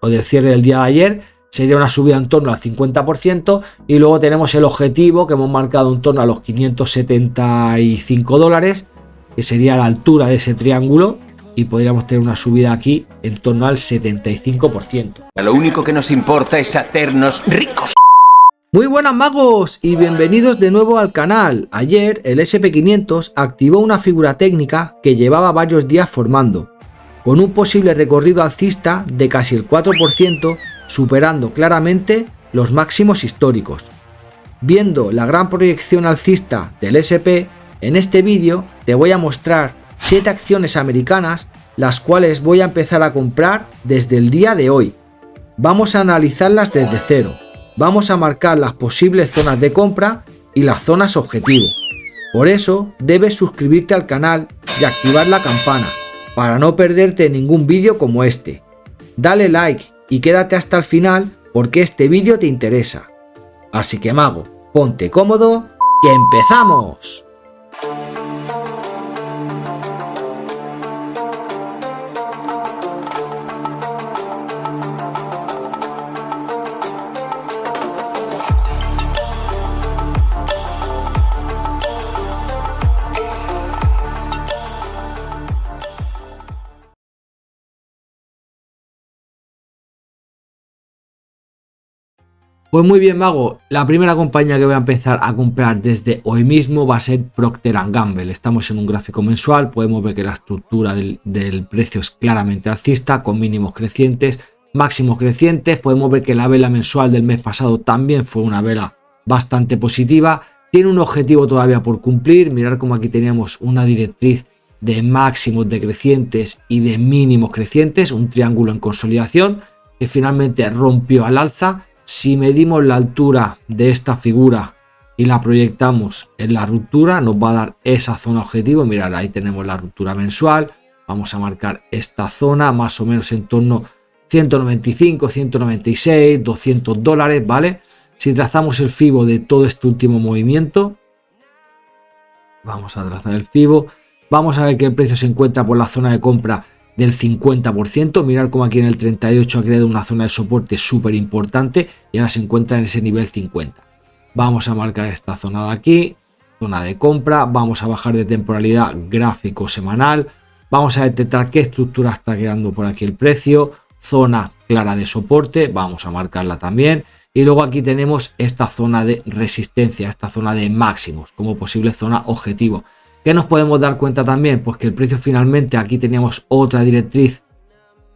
o del cierre del día de ayer, sería una subida en torno al 50%, y luego tenemos el objetivo que hemos marcado en torno a los 575 dólares, que sería la altura de ese triángulo, y podríamos tener una subida aquí en torno al 75%. Lo único que nos importa es hacernos ricos. Muy buenas magos y bienvenidos de nuevo al canal. Ayer el SP500 activó una figura técnica que llevaba varios días formando, con un posible recorrido alcista de casi el 4%, superando claramente los máximos históricos. Viendo la gran proyección alcista del SP, en este vídeo te voy a mostrar 7 acciones americanas, las cuales voy a empezar a comprar desde el día de hoy. Vamos a analizarlas desde cero. Vamos a marcar las posibles zonas de compra y las zonas objetivo. Por eso debes suscribirte al canal y activar la campana para no perderte ningún vídeo como este. Dale like y quédate hasta el final porque este vídeo te interesa. Así que mago, ponte cómodo y ¡empezamos! Pues muy bien mago, la primera compañía que voy a empezar a comprar desde hoy mismo va a ser Procter & Gamble. Estamos en un gráfico mensual, podemos ver que la estructura del precio es claramente alcista, con mínimos crecientes, máximos crecientes. Podemos ver que la vela mensual del mes pasado también fue una vela bastante positiva. Tiene un objetivo todavía por cumplir, mirar como aquí teníamos una directriz de máximos decrecientes y de mínimos crecientes, un triángulo en consolidación que finalmente rompió al alza. Si medimos la altura de esta figura y la proyectamos en la ruptura, nos va a dar esa zona objetivo. Mirad, ahí tenemos la ruptura mensual. Vamos a marcar esta zona más o menos en torno 195, 196, 200 dólares, ¿vale? Si trazamos el FIBO de todo este último movimiento, vamos a trazar el FIBO, vamos a ver que el precio se encuentra por la zona de compra del 50%, mirar como aquí en el 38 ha creado una zona de soporte súper importante y ahora se encuentra en ese nivel 50. Vamos a marcar esta zona de aquí, zona de compra, vamos a bajar de temporalidad gráfico semanal, vamos a detectar qué estructura está creando por aquí el precio, zona clara de soporte, vamos a marcarla también, y luego aquí tenemos esta zona de resistencia, esta zona de máximos como posible zona objetivo. ¿Qué nos podemos dar cuenta también? Pues que el precio finalmente, aquí teníamos otra directriz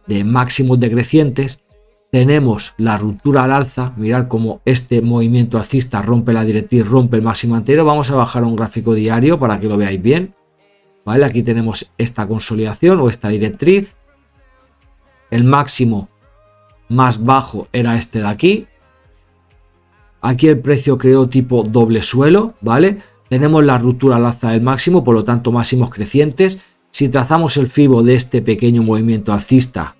de máximos decrecientes, tenemos la ruptura al alza, mirar cómo este movimiento alcista rompe la directriz, rompe el máximo anterior. Vamos a bajar a un gráfico diario para que lo veáis bien, ¿vale? Aquí tenemos esta consolidación o esta directriz, el máximo más bajo era este de aquí, aquí el precio creó tipo doble suelo, ¿vale? Tenemos la ruptura al alza del máximo, por lo tanto máximos crecientes. Si trazamos el FIBO de este pequeño movimiento alcista,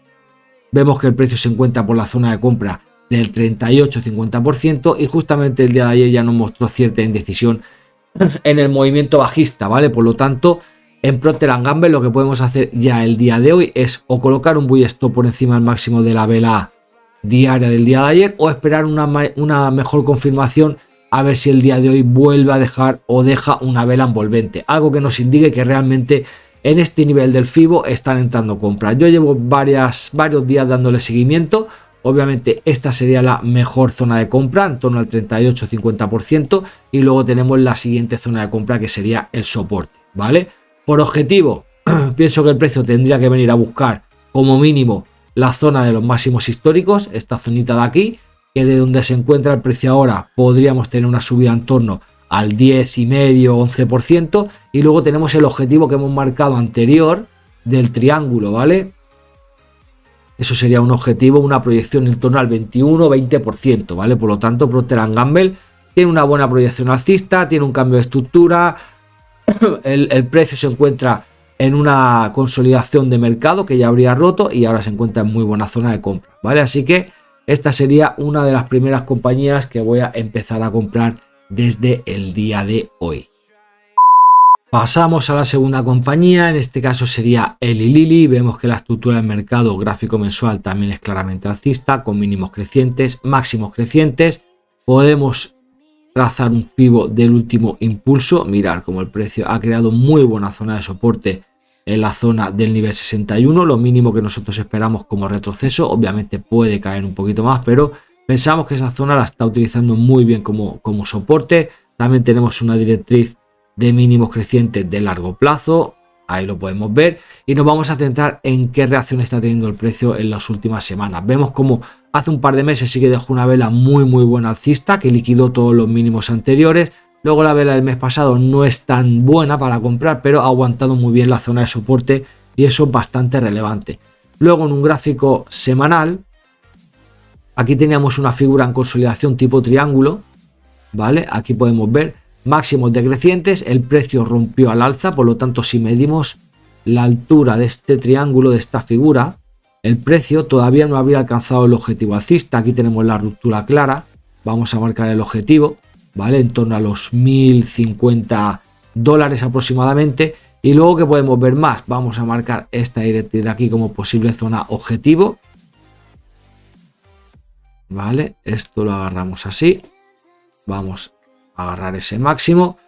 vemos que el precio se encuentra por la zona de compra del 38-50% y justamente el día de ayer ya nos mostró cierta indecisión en el movimiento bajista, ¿vale? Por lo tanto, en Procter & Gamble lo que podemos hacer ya el día de hoy es o colocar un buy stop por encima del máximo de la vela diaria del día de ayer o esperar una mejor confirmación a ver si el día de hoy vuelve a dejar o deja una vela envolvente, algo que nos indique que realmente en este nivel del FIBO están entrando compras. Yo llevo varios días dándole seguimiento, obviamente esta sería la mejor zona de compra en torno al 38-50% y luego tenemos la siguiente zona de compra que sería el soporte, ¿vale? Por objetivo, pienso que el precio tendría que venir a buscar como mínimo la zona de los máximos históricos, esta zonita de aquí, que de donde se encuentra el precio ahora podríamos tener una subida en torno al 10,5-11% y luego tenemos el objetivo que hemos marcado anterior del triángulo, ¿vale? Eso sería un objetivo, una proyección en torno al 21-20%, ¿vale? Por lo tanto, Procter & Gamble tiene una buena proyección alcista, tiene un cambio de estructura, el precio se encuentra en una consolidación de mercado que ya habría roto y ahora se encuentra en muy buena zona de compra, ¿vale? Así que esta sería una de las primeras compañías que voy a empezar a comprar desde el día de hoy. Pasamos a la segunda compañía, en este caso sería Eli Lilly. Vemos que la estructura del mercado gráfico mensual también es claramente alcista, con mínimos crecientes, máximos crecientes. Podemos trazar un pivot del último impulso. Mirar cómo el precio ha creado muy buena zona de soporte en la zona del nivel 61, lo mínimo que nosotros esperamos como retroceso. Obviamente puede caer un poquito más, pero pensamos que esa zona la está utilizando muy bien como soporte. También tenemos una directriz de mínimos crecientes de largo plazo, ahí lo podemos ver, y nos vamos a centrar en qué reacción está teniendo el precio en las últimas semanas. Vemos como hace un par de meses sí que dejó una vela muy buena alcista que liquidó todos los mínimos anteriores. Luego la vela del mes pasado no es tan buena para comprar, pero ha aguantado muy bien la zona de soporte y eso es bastante relevante. Luego en un gráfico semanal, aquí teníamos una figura en consolidación tipo triángulo, ¿vale? Aquí podemos ver máximos decrecientes, el precio rompió al alza, por lo tanto si medimos la altura de este triángulo, de esta figura, el precio todavía no habría alcanzado el objetivo alcista. Aquí tenemos la ruptura clara, vamos a marcar el objetivo, ¿vale? En torno a los $1050 aproximadamente. Y luego que podemos ver más, vamos a marcar esta directriz de aquí como posible zona objetivo, ¿vale? Esto lo agarramos así, vamos agarrar ese máximo.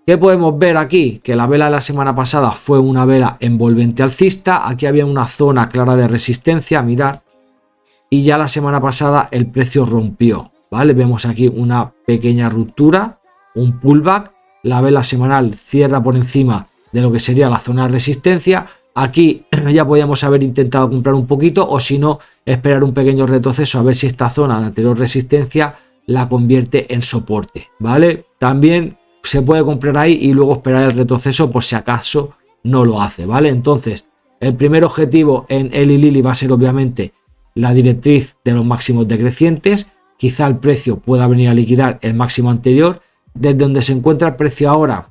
¿Qué podemos ver aquí? Que la vela de la semana pasada fue una vela envolvente alcista. Aquí había una zona clara de resistencia, mirar, y ya la semana pasada el precio rompió, ¿vale? Vemos aquí una pequeña ruptura, un pullback. La vela semanal cierra por encima de lo que sería la zona de resistencia. Aquí ya podíamos haber intentado comprar un poquito, o si no, esperar un pequeño retroceso a ver si esta zona de anterior resistencia la convierte en soporte, ¿vale? También se puede comprar ahí y luego esperar el retroceso por si acaso no lo hace, ¿vale? Entonces, el primer objetivo en Eli Lilly va a ser obviamente la directriz de los máximos decrecientes. Quizá el precio pueda venir a liquidar el máximo anterior. Desde donde se encuentra el precio ahora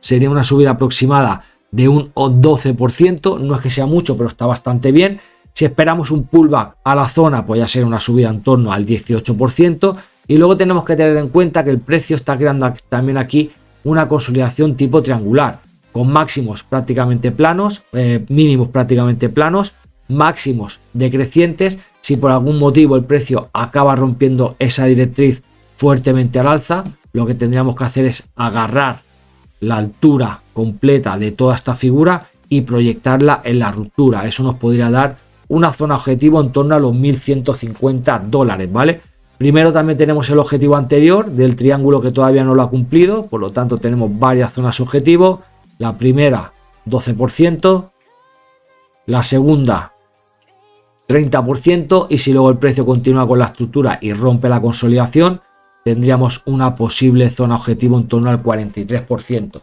sería una subida aproximada de un 12%, no es que sea mucho, pero está bastante bien. Si esperamos un pullback a la zona, pues ya será una subida en torno al 18%. Y luego tenemos que tener en cuenta que el precio está creando también aquí una consolidación tipo triangular, con máximos prácticamente planos, mínimos prácticamente planos, máximos decrecientes. Si por algún motivo el precio acaba rompiendo esa directriz fuertemente al alza, lo que tendríamos que hacer es agarrar la altura completa de toda esta figura y proyectarla en la ruptura. Eso nos podría dar una zona objetivo en torno a los $1150, ¿vale? Primero también tenemos el objetivo anterior del triángulo que todavía no lo ha cumplido, por lo tanto tenemos varias zonas objetivo. La primera 12%, la segunda 30%, y si luego el precio continúa con la estructura y rompe la consolidación, tendríamos una posible zona objetivo en torno al 43%,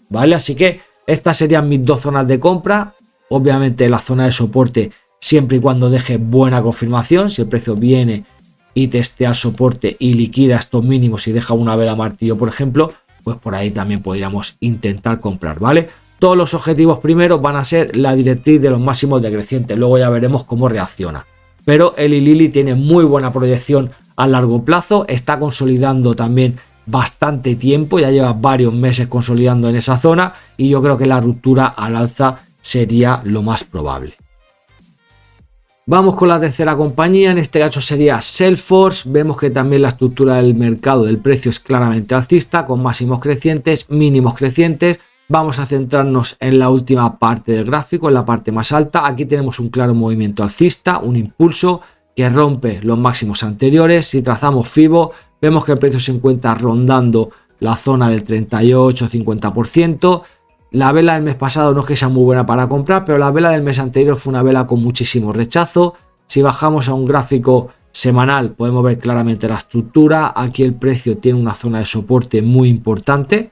¿vale? Así que estas serían mis dos zonas de compra. Obviamente la zona de soporte siempre y cuando deje buena confirmación. Si el precio viene y testea el soporte y liquida estos mínimos y deja una vela martillo, por ejemplo, pues por ahí también podríamos intentar comprar, ¿vale? Todos los objetivos primeros van a ser la directriz de los máximos decrecientes, luego ya veremos cómo reacciona. Pero Eli Lilly tiene muy buena proyección a largo plazo, está consolidando también bastante tiempo, ya lleva varios meses consolidando en esa zona, y yo creo que la ruptura al alza sería lo más probable. Vamos con la tercera compañía, en este caso sería Salesforce. Vemos que también la estructura del mercado del precio es claramente alcista, con máximos crecientes, mínimos crecientes. Vamos a centrarnos en la última parte del gráfico, en la parte más alta. Aquí tenemos un claro movimiento alcista, un impulso que rompe los máximos anteriores. Si trazamos FIBO, vemos que el precio se encuentra rondando la zona del 38-50%. La vela del mes pasado no es que sea muy buena para comprar, pero la vela del mes anterior fue una vela con muchísimo rechazo. Si bajamos a un gráfico semanal podemos ver claramente la estructura. Aquí el precio tiene una zona de soporte muy importante,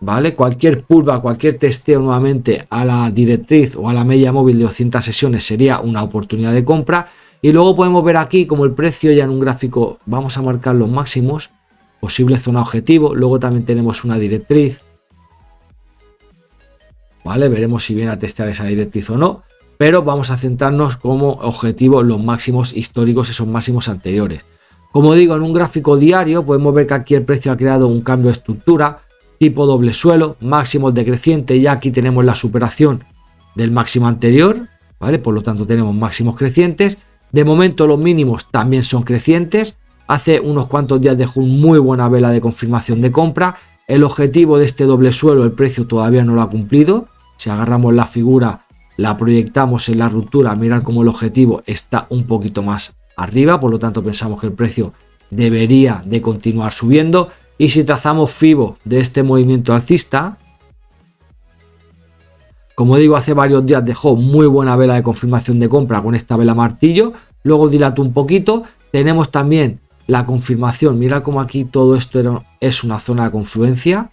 ¿vale? Cualquier pullback, cualquier testeo nuevamente a la directriz o a la media móvil de 200 sesiones sería una oportunidad de compra. Y luego podemos ver aquí como el precio ya en un gráfico, vamos a marcar los máximos, posible zona objetivo. Luego también tenemos una directriz, ¿vale? Veremos si viene a testear esa directriz o no, pero vamos a centrarnos como objetivo los máximos históricos, esos máximos anteriores. Como digo, en un gráfico diario podemos ver que aquí el precio ha creado un cambio de estructura, tipo doble suelo, máximos decrecientes, y aquí tenemos la superación del máximo anterior, ¿vale? Por lo tanto tenemos máximos crecientes. De momento los mínimos también son crecientes. Hace unos cuantos días dejó una muy buena vela de confirmación de compra. El objetivo de este doble suelo, el precio todavía no lo ha cumplido. Si agarramos la figura, la proyectamos en la ruptura, mirad cómo el objetivo está un poquito más arriba, por lo tanto pensamos que el precio debería de continuar subiendo. Y si trazamos FIBO de este movimiento alcista, como digo, hace varios días dejó muy buena vela de confirmación de compra con esta vela martillo, luego dilató un poquito. Tenemos también la confirmación, mirad como aquí todo esto es una zona de confluencia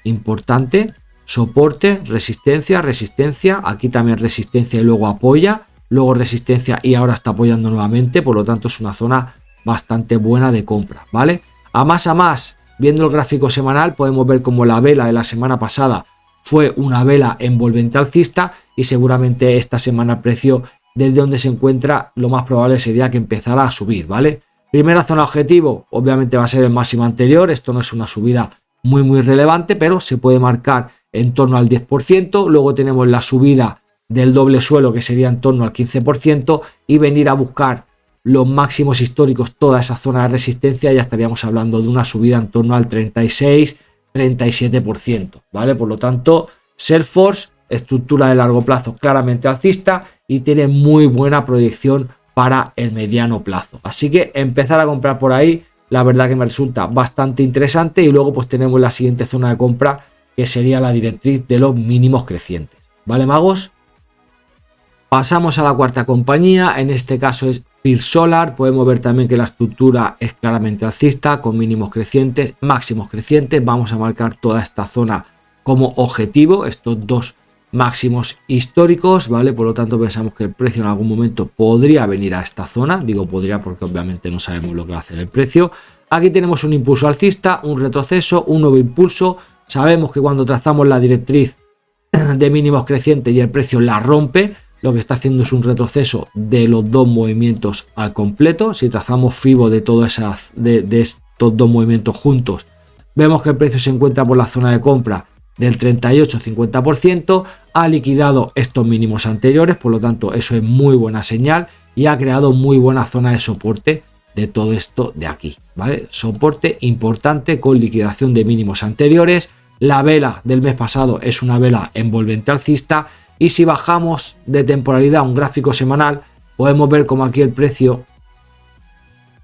importante, soporte, resistencia, resistencia, aquí también resistencia y luego apoya, luego resistencia y ahora está apoyando nuevamente, por lo tanto es una zona bastante buena de compra, ¿vale? A más, viendo el gráfico semanal podemos ver como la vela de la semana pasada fue una vela envolvente alcista y seguramente esta semana el precio desde donde se encuentra lo más probable sería que empezara a subir, ¿vale? Primera zona objetivo obviamente va a ser el máximo anterior, esto no es una subida muy relevante, pero se puede marcar en torno al 10%, luego tenemos la subida del doble suelo que sería en torno al 15% y venir a buscar los máximos históricos, toda esa zona de resistencia, ya estaríamos hablando de una subida en torno al 36-37%, ¿vale? Por lo tanto, Salesforce, estructura de largo plazo claramente alcista y tiene muy buena proyección para el mediano plazo. Así que empezar a comprar por ahí, la verdad que me resulta bastante interesante. Y luego pues tenemos la siguiente zona de compra que sería la directriz de los mínimos crecientes, ¿vale, magos? Pasamos a la cuarta compañía, en este caso es First Solar. Podemos ver también que la estructura es claramente alcista con mínimos crecientes, máximos crecientes. Vamos a marcar toda esta zona como objetivo, estos dos máximos históricos, ¿vale? Por lo tanto pensamos que el precio en algún momento podría venir a esta zona, digo podría porque obviamente no sabemos lo que va a hacer el precio. Aquí tenemos un impulso alcista, un retroceso, un nuevo impulso. Sabemos que cuando trazamos la directriz de mínimos crecientes y el precio la rompe, lo que está haciendo es un retroceso de los dos movimientos al completo. Si trazamos FIBO de estos dos movimientos juntos, vemos que el precio se encuentra por la zona de compra del 38-50%, ha liquidado estos mínimos anteriores, por lo tanto eso es muy buena señal y ha creado muy buena zona de soporte de todo esto de aquí, ¿vale? Soporte importante con liquidación de mínimos anteriores. La vela del mes pasado es una vela envolvente alcista. Y si bajamos de temporalidad un gráfico semanal, podemos ver como aquí el precio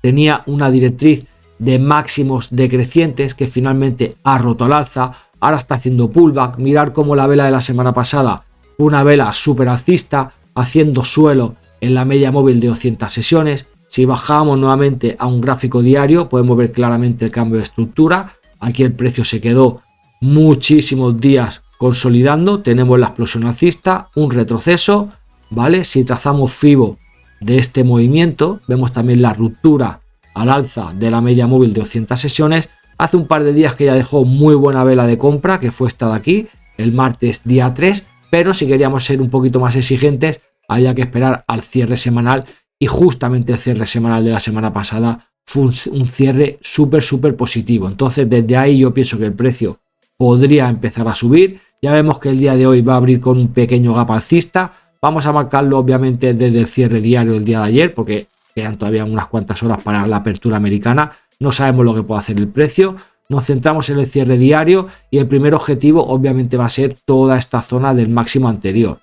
tenía una directriz de máximos decrecientes que finalmente ha roto al alza. Ahora está haciendo pullback. Mirar cómo la vela de la semana pasada fue una vela súper alcista, haciendo suelo en la media móvil de 200 sesiones. Si bajamos nuevamente a un gráfico diario, podemos ver claramente el cambio de estructura. Aquí el precio se quedó muchísimos días consolidando, tenemos la explosión alcista, un retroceso, ¿vale? Si trazamos FIBO de este movimiento, vemos también la ruptura al alza de la media móvil de 200 sesiones. Hace un par de días que ya dejó muy buena vela de compra, que fue esta de aquí, el martes día 3, pero si queríamos ser un poquito más exigentes, había que esperar al cierre semanal, y justamente el cierre semanal de la semana pasada fue un cierre súper positivo. Entonces desde ahí yo pienso que el precio podría empezar a subir. Ya vemos que el día de hoy va a abrir con un pequeño gap alcista. Vamos a marcarlo obviamente desde el cierre diario del día de ayer, porque quedan todavía unas cuantas horas para la apertura americana. No sabemos lo que puede hacer el precio. Nos centramos en el cierre diario y el primer objetivo obviamente va a ser toda esta zona del máximo anterior,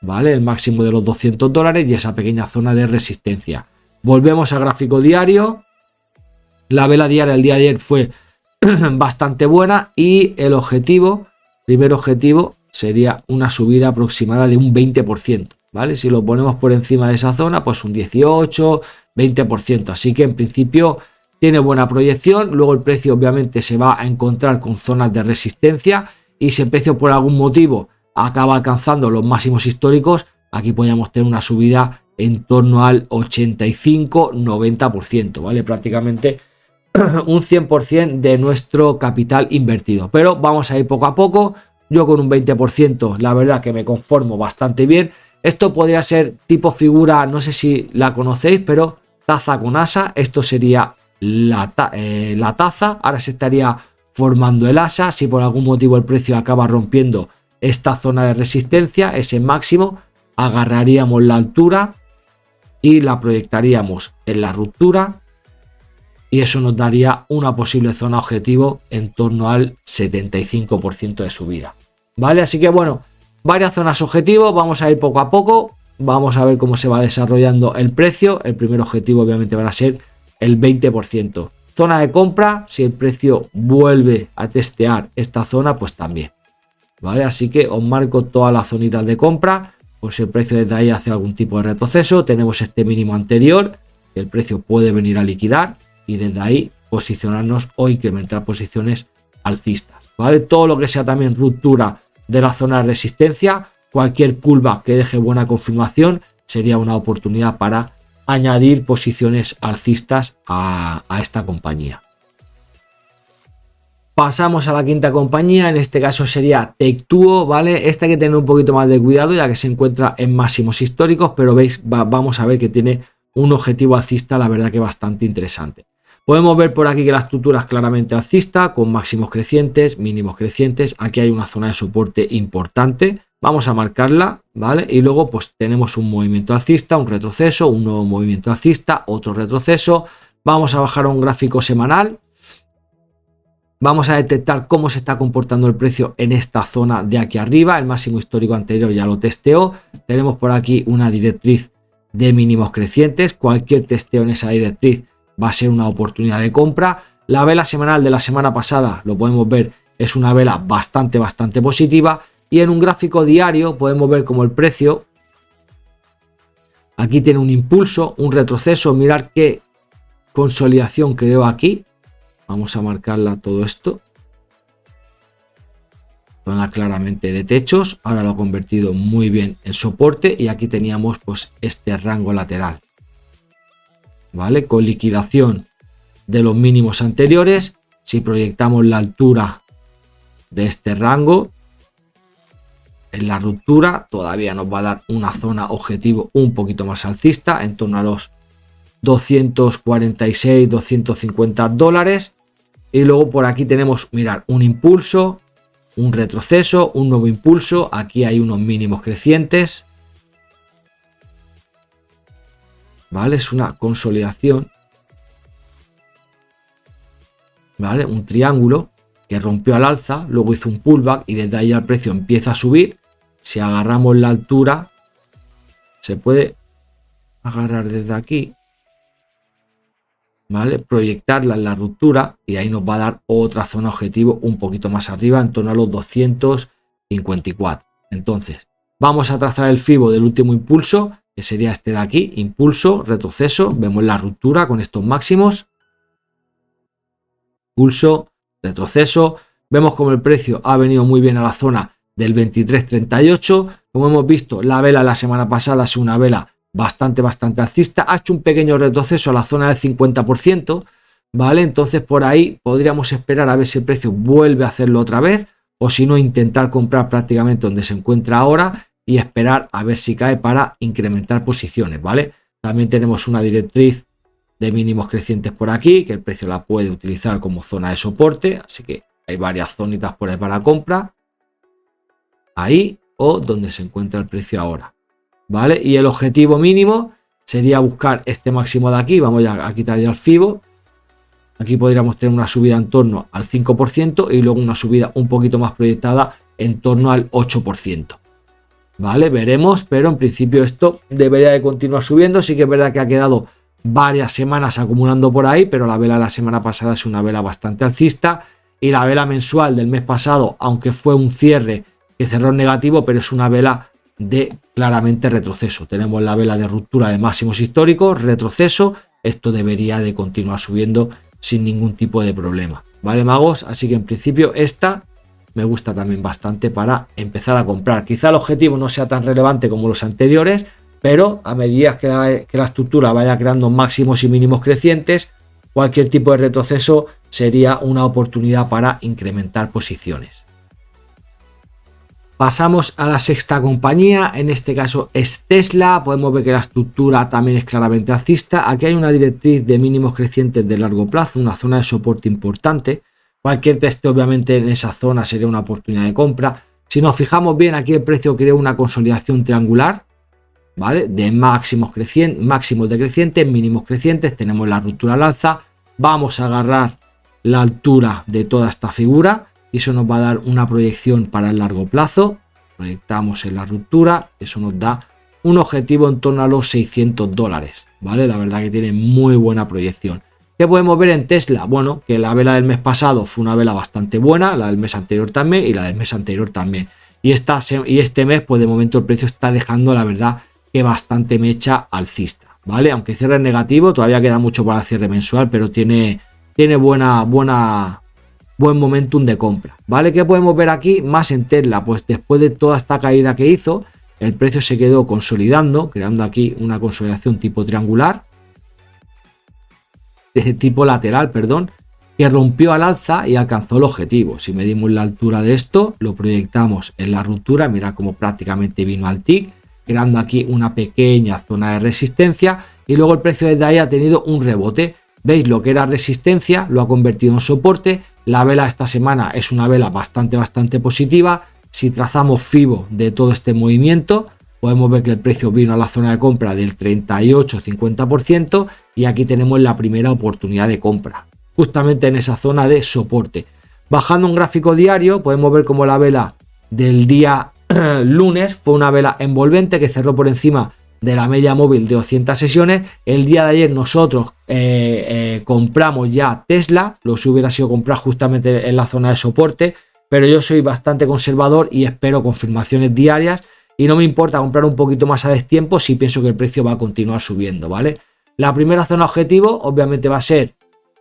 ¿vale? El máximo de los $200 y esa pequeña zona de resistencia. Volvemos al gráfico diario. La vela diaria el día de ayer fue bastante buena y el primer objetivo sería una subida aproximada de un 20%, ¿vale? Si lo ponemos por encima de esa zona, pues un 18-20%. Así que en principio tiene buena proyección. Luego el precio obviamente se va a encontrar con zonas de resistencia y si el precio por algún motivo acaba alcanzando los máximos históricos, aquí podríamos tener una subida en torno al 85-90%, ¿vale? Prácticamente un 100% de nuestro capital invertido, pero vamos a ir poco a poco. Yo con un 20% la verdad que me conformo bastante bien. Esto podría ser tipo figura, no sé si la conocéis, pero taza con asa. Esto sería la taza, ahora se estaría formando el asa. Si por algún motivo el precio acaba rompiendo esta zona de resistencia, ese máximo, agarraríamos la altura y la proyectaríamos en la ruptura, y eso nos daría una posible zona objetivo en torno al 75% de subida, ¿vale? Así que bueno, varias zonas objetivo, vamos a ir poco a poco, vamos a ver cómo se va desarrollando el precio. El primer objetivo obviamente van a ser el 20%. Zona de compra, si el precio vuelve a testear esta zona, pues también, ¿vale? Así que os marco todas las zonitas de compra, pues si el precio desde ahí hace algún tipo de retroceso, tenemos este mínimo anterior, que el precio puede venir a liquidar, y desde ahí posicionarnos o incrementar posiciones alcistas, ¿vale? Todo lo que sea también ruptura de la zona de resistencia, cualquier pullback que deje buena confirmación, sería una oportunidad para añadir posiciones alcistas a esta compañía. Pasamos a la quinta compañía, en este caso sería Take-Two, ¿vale? Esta hay que tener un poquito más de cuidado ya que se encuentra en máximos históricos, pero veis, vamos a ver que tiene un objetivo alcista, la verdad que bastante interesante. Podemos ver por aquí que la estructura es claramente alcista, con máximos crecientes, mínimos crecientes. Aquí hay una zona de soporte importante, vamos a marcarla, ¿vale? Y luego pues tenemos un movimiento alcista, un retroceso, un nuevo movimiento alcista, otro retroceso. Vamos a bajar a un gráfico semanal. Vamos a detectar cómo se está comportando el precio en esta zona de aquí arriba. El máximo histórico anterior ya lo testeó. Tenemos por aquí una directriz de mínimos crecientes. Cualquier testeo en esa directriz va a ser una oportunidad de compra. La vela semanal de la semana pasada, lo podemos ver, es una vela bastante positiva. Y en un gráfico diario podemos ver como el precio aquí tiene un impulso, un retroceso. Mirar qué consolidación creo aquí. Vamos a marcarla todo esto. Zona claramente de techos. Ahora lo ha convertido muy bien en soporte. Y aquí teníamos pues este rango lateral, ¿vale? Con liquidación de los mínimos anteriores. Si proyectamos la altura de este rango en la ruptura, todavía nos va a dar una zona objetivo un poquito más alcista, en torno a los 246, 250 dólares. Y luego por aquí tenemos, mirar, un impulso, un retroceso, un nuevo impulso. Aquí hay unos mínimos crecientes, ¿vale? Es una consolidación, ¿vale? Un triángulo que rompió al alza, luego hizo un pullback y desde ahí el precio empieza a subir. Si agarramos la altura, se puede agarrar desde aquí, ¿vale? Proyectarla en la ruptura y ahí nos va a dar otra zona objetivo un poquito más arriba, en torno a los 254. Entonces, vamos a trazar el fibo del último impulso, que sería este de aquí, impulso, retroceso. Vemos la ruptura con estos máximos, impulso, retroceso. Vemos como el precio ha venido muy bien a la zona del 23.38. Como hemos visto, la vela la semana pasada es una vela bastante alcista. Ha hecho un pequeño retroceso a la zona del 50%, ¿vale? Entonces por ahí podríamos esperar a ver si el precio vuelve a hacerlo otra vez, o si no, intentar comprar prácticamente donde se encuentra ahora y esperar a ver si cae para incrementar posiciones, ¿vale? También tenemos una directriz de mínimos crecientes por aquí, que el precio la puede utilizar como zona de soporte, así que hay varias zonitas por ahí para compra, ahí o donde se encuentra el precio ahora, ¿vale? Y el objetivo mínimo sería buscar este máximo de aquí. Vamos a quitar ya el fibo. Aquí podríamos tener una subida en torno al 5% y luego una subida un poquito más proyectada en torno al 8%, ¿vale? Veremos, pero en principio esto debería de continuar subiendo. Sí que es verdad que ha quedado varias semanas acumulando por ahí, pero la vela de la semana pasada es una vela bastante alcista, y la vela mensual del mes pasado, aunque fue un cierre que cerró en negativo, pero es una vela de claramente retroceso. Tenemos la vela de ruptura de máximos históricos, retroceso. Esto debería de continuar subiendo sin ningún tipo de problema, ¿vale, magos? Así que en principio esta me gusta también bastante para empezar a comprar. Quizá el objetivo no sea tan relevante como los anteriores, pero a medida que la estructura vaya creando máximos y mínimos crecientes, cualquier tipo de retroceso sería una oportunidad para incrementar posiciones. Pasamos a la sexta compañía, en este caso es Tesla. Podemos ver que la estructura también es claramente alcista. Aquí hay una directriz de mínimos crecientes de largo plazo, una zona de soporte importante. Cualquier testeo obviamente en esa zona sería una oportunidad de compra. Si nos fijamos bien, aquí el precio crea una consolidación triangular, ¿vale? De máximos decrecientes, mínimos crecientes. Tenemos la ruptura al alza. Vamos a agarrar la altura de toda esta figura y eso nos va a dar una proyección para el largo plazo. Proyectamos en la ruptura, eso nos da un objetivo en torno a los $600, ¿vale? La verdad que tiene muy buena proyección. ¿Qué podemos ver en Tesla? Bueno, que la vela del mes pasado fue una vela bastante buena, la del mes anterior también y la del mes anterior también. Y este mes, pues de momento el precio está dejando, la verdad, que bastante mecha alcista, ¿vale? Aunque cierre en negativo, todavía queda mucho para el cierre mensual, pero tiene buen momentum de compra, ¿vale? ¿Qué podemos ver aquí más en Tesla? Pues después de toda esta caída que hizo, el precio se quedó consolidando, creando aquí una consolidación tipo triangular, tipo lateral, perdón, que rompió al alza y alcanzó el objetivo. Si medimos la altura de esto, lo proyectamos en la ruptura, mira cómo prácticamente vino al tick, creando aquí una pequeña zona de resistencia y luego el precio desde ahí ha tenido un rebote. Veis, lo que era resistencia lo ha convertido en soporte. La vela esta semana es una vela bastante positiva. Si trazamos FIBO de todo este movimiento, podemos ver que el precio vino a la zona de compra del 38-50% y aquí tenemos la primera oportunidad de compra, justamente en esa zona de soporte. Bajando un gráfico diario, podemos ver como la vela del día lunes fue una vela envolvente que cerró por encima de la media móvil de 200 sesiones. El día de ayer nosotros compramos ya Tesla, lo que hubiera sido comprar justamente en la zona de soporte, pero yo soy bastante conservador y espero confirmaciones diarias y no me importa comprar un poquito más a destiempo si pienso que el precio va a continuar subiendo, ¿vale? La primera zona objetivo obviamente va a ser,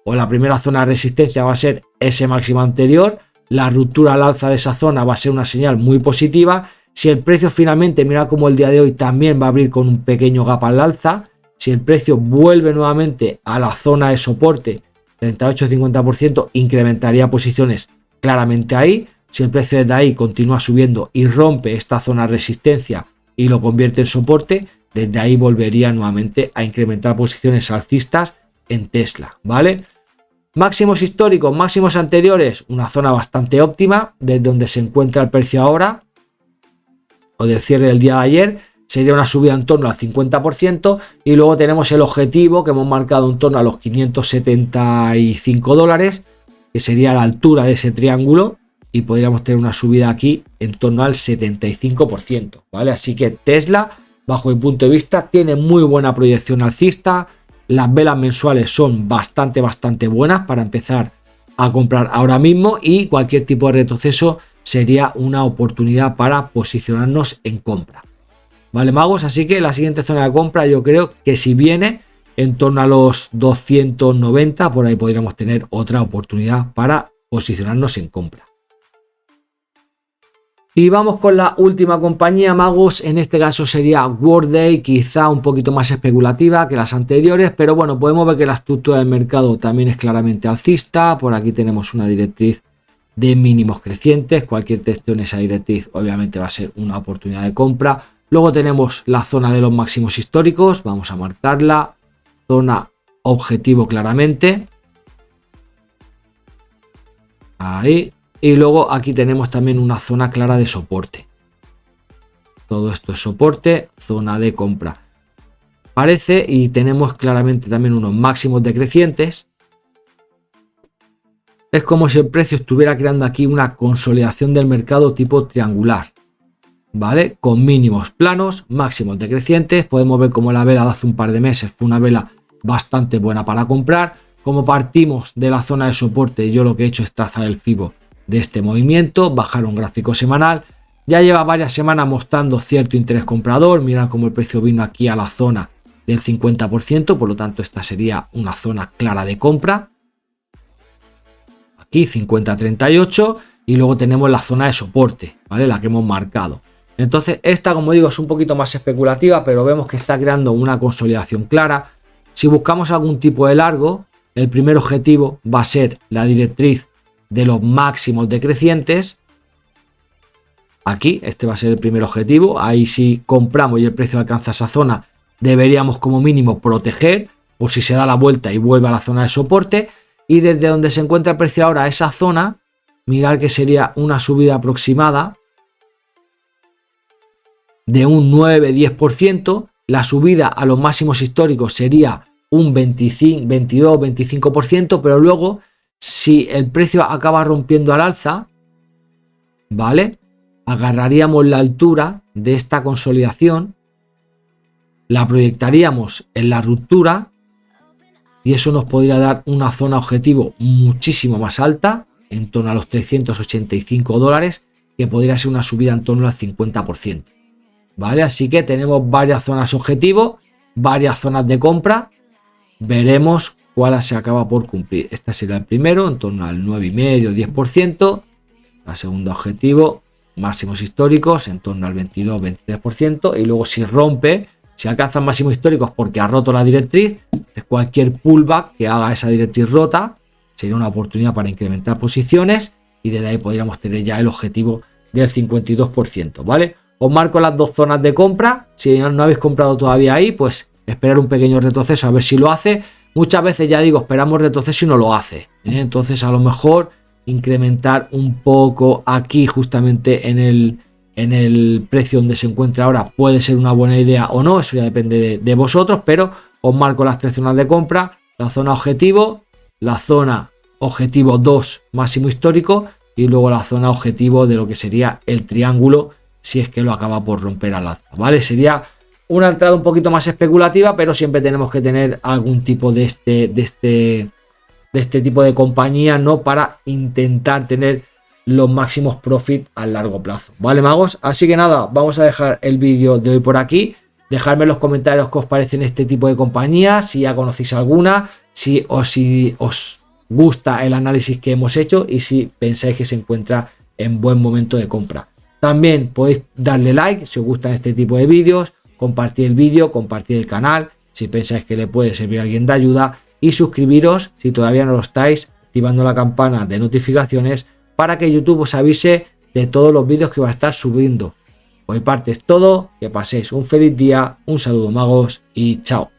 o la primera zona de resistencia va a ser ese máximo anterior. La ruptura al alza de esa zona va a ser una señal muy positiva. Si el precio finalmente, mira como el día de hoy también va a abrir con un pequeño gap al alza, si el precio vuelve nuevamente a la zona de soporte 38-50%, incrementaría posiciones claramente ahí. Si el precio desde ahí continúa subiendo y rompe esta zona de resistencia y lo convierte en soporte, desde ahí volvería nuevamente a incrementar posiciones alcistas en Tesla, ¿vale? Máximos históricos, máximos anteriores, una zona bastante óptima, desde donde se encuentra el precio ahora, o del cierre del día de ayer, sería una subida en torno al 50%, y luego tenemos el objetivo que hemos marcado en torno a los $575, que sería la altura de ese triángulo, y podríamos tener una subida aquí en torno al 75%, ¿vale? Así que Tesla, bajo mi punto de vista, tiene muy buena proyección alcista. Las velas mensuales son bastante buenas para empezar a comprar ahora mismo y cualquier tipo de retroceso sería una oportunidad para posicionarnos en compra, ¿vale, magos? Así que la siguiente zona de compra yo creo que si viene en torno a los 290, por ahí podríamos tener otra oportunidad para posicionarnos en compra. Y vamos con la última compañía, magos. En este caso sería Workday, quizá un poquito más especulativa que las anteriores, pero bueno, podemos ver que la estructura del mercado también es claramente alcista. Por aquí tenemos una directriz de mínimos crecientes. Cualquier testeo en esa directriz obviamente va a ser una oportunidad de compra. Luego tenemos la zona de los máximos históricos. Vamos a marcarla. Zona objetivo claramente. Ahí. Y luego aquí tenemos también una zona clara de soporte. Todo esto es soporte, zona de compra. Parece, y tenemos claramente también unos máximos decrecientes. Es como si el precio estuviera creando aquí una consolidación del mercado tipo triangular, ¿vale? Con mínimos planos, máximos decrecientes. Podemos ver como la vela de hace un par de meses fue una vela bastante buena para comprar. Como partimos de la zona de soporte, yo lo que he hecho es trazar el FIBO de este movimiento, bajar un gráfico semanal. Ya lleva varias semanas mostrando cierto interés comprador. Mira cómo el precio vino aquí a la zona del 50%, por lo tanto esta sería una zona clara de compra. Aquí 50-38 y luego tenemos la zona de soporte, ¿vale? La que hemos marcado. Entonces esta, como digo, es un poquito más especulativa, pero vemos que está creando una consolidación clara. Si buscamos algún tipo de largo, el primer objetivo va a ser la directriz de los máximos decrecientes. Aquí este va a ser el primer objetivo. Ahí si compramos y el precio alcanza esa zona, deberíamos como mínimo proteger por si se da la vuelta y vuelve a la zona de soporte. y desde donde se encuentra el precio ahora a esa zona, mirar que sería una subida aproximada de un 9-10%, la subida a los máximos históricos sería un 22-25%, pero luego si el precio acaba rompiendo al alza, ¿vale? Agarraríamos la altura de esta consolidación, la proyectaríamos en la ruptura y eso nos podría dar una zona objetivo muchísimo más alta, en torno a los $385, que podría ser una subida en torno al 50%. ¿Vale? Así que tenemos varias zonas objetivo, varias zonas de compra. Veremos cuál se acaba por cumplir. Este será el primero, en torno al 9,5-10%. La segunda objetivo, máximos históricos, en torno al 22-23%. Y luego si rompe, si alcanzan máximos históricos porque ha roto la directriz, cualquier pullback que haga esa directriz rota sería una oportunidad para incrementar posiciones y desde ahí podríamos tener ya el objetivo del 52%, ¿vale? Os marco las dos zonas de compra. Si no habéis comprado todavía ahí, pues esperar un pequeño retroceso a ver si lo hace. Muchas veces ya digo, esperamos retroceso y no lo hace, ¿eh? Entonces a lo mejor incrementar un poco aquí justamente en el precio donde se encuentra ahora puede ser una buena idea o no. Eso ya depende de vosotros, pero os marco las tres zonas de compra. La zona objetivo, la zona objetivo 2 máximo histórico y luego la zona objetivo de lo que sería el triángulo si es que lo acaba por romper al alza, ¿vale? Sería una entrada un poquito más especulativa, pero siempre tenemos que tener algún tipo de este tipo de compañía, ¿no? Para intentar tener los máximos profit a largo plazo, ¿vale, magos? Así que nada, vamos a dejar el vídeo de hoy por aquí. Dejadme en los comentarios qué os parecen este tipo de compañías, si ya conocéis alguna, si os gusta el análisis que hemos hecho y si pensáis que se encuentra en buen momento de compra. También podéis darle like si os gustan este tipo de vídeos, compartir el vídeo, compartir el canal si pensáis que le puede servir a alguien de ayuda y suscribiros si todavía no lo estáis, activando la campana de notificaciones para que YouTube os avise de todos los vídeos que va a estar subiendo. Por mi parte es todo, que paséis un feliz día, un saludo magos y chao.